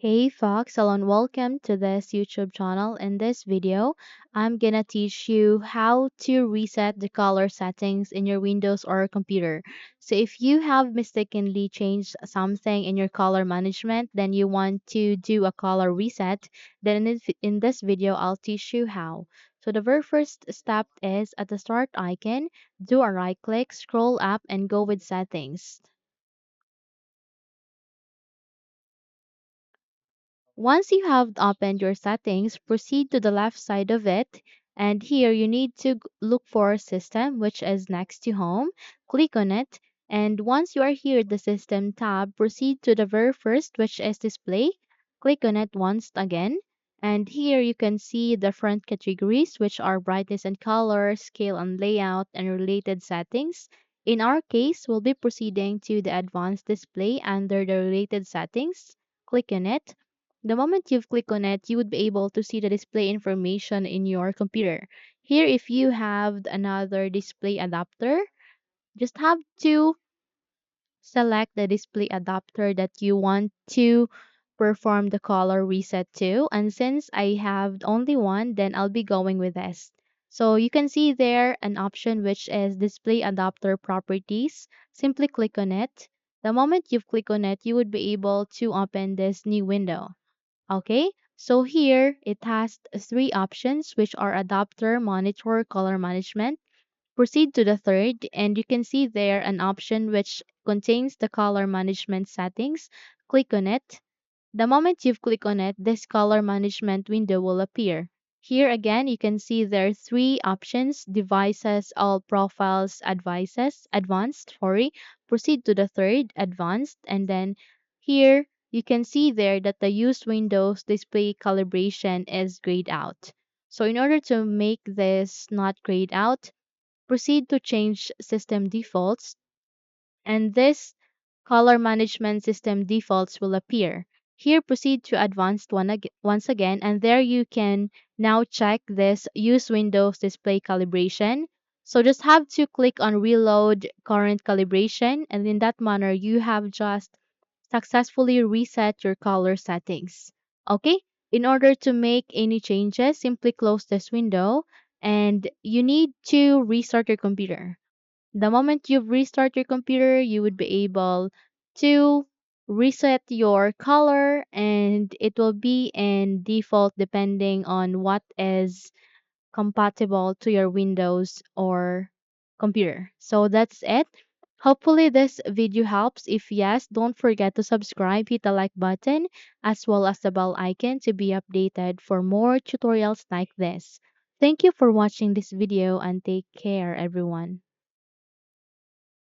Hey Fox, hello and welcome to this YouTube channel. In this video, I'm gonna teach you how to reset the color settings in your Windows or computer. So if you have mistakenly changed something in your color management, then you want to do a color reset, then in this video, I'll teach you how. So the very first step is at the start icon, do a right click, scroll up and go with settings. Once you have opened your settings, proceed to the left side of it. And here you need to look for System, which is next to Home. Click on it. And once you are here at the System tab, proceed to the very first, which is Display. Click on it once again. And here you can see different categories, which are brightness and color, scale and layout, and related settings. In our case, we'll be proceeding to the advanced display under the related settings. Click on it. The moment you've clicked on it, you would be able to see the display information in your computer. Here, if you have another display adapter, just have to select the display adapter that you want to perform the color reset to. And since I have only one, then I'll be going with this. So you can see there an option which is display adapter properties. Simply click on it. The moment you've clicked on it, you would be able to open this new window. Okay, so here it has three options which are adapter, monitor, color management. Proceed to the third and you can see there an option which contains the color management settings. Click on it. The moment you've clicked on it, this color management window will appear. Here again, you can see there are three options: devices, all profiles, advanced, sorry. Proceed to the third, advanced, and then here you can see there that the use Windows display calibration is grayed out. So in order to make this not grayed out, proceed to change system defaults and this color management system defaults will appear. Here, proceed to advanced once again, and there you can now check this use Windows display calibration. So just have to click on reload current calibration, and in that manner, you have just successfully reset your color settings. Okay? In order to make any changes, simply close this window and you need to restart your computer. The moment you restart your computer, you would be able to reset your color and it will be in default depending on what is compatible to your Windows or computer. So that's it. Hopefully this video helps. If yes, don't forget to subscribe, hit the like button as well as the bell icon to be updated for more tutorials like this. Thank you for watching this video and take care everyone.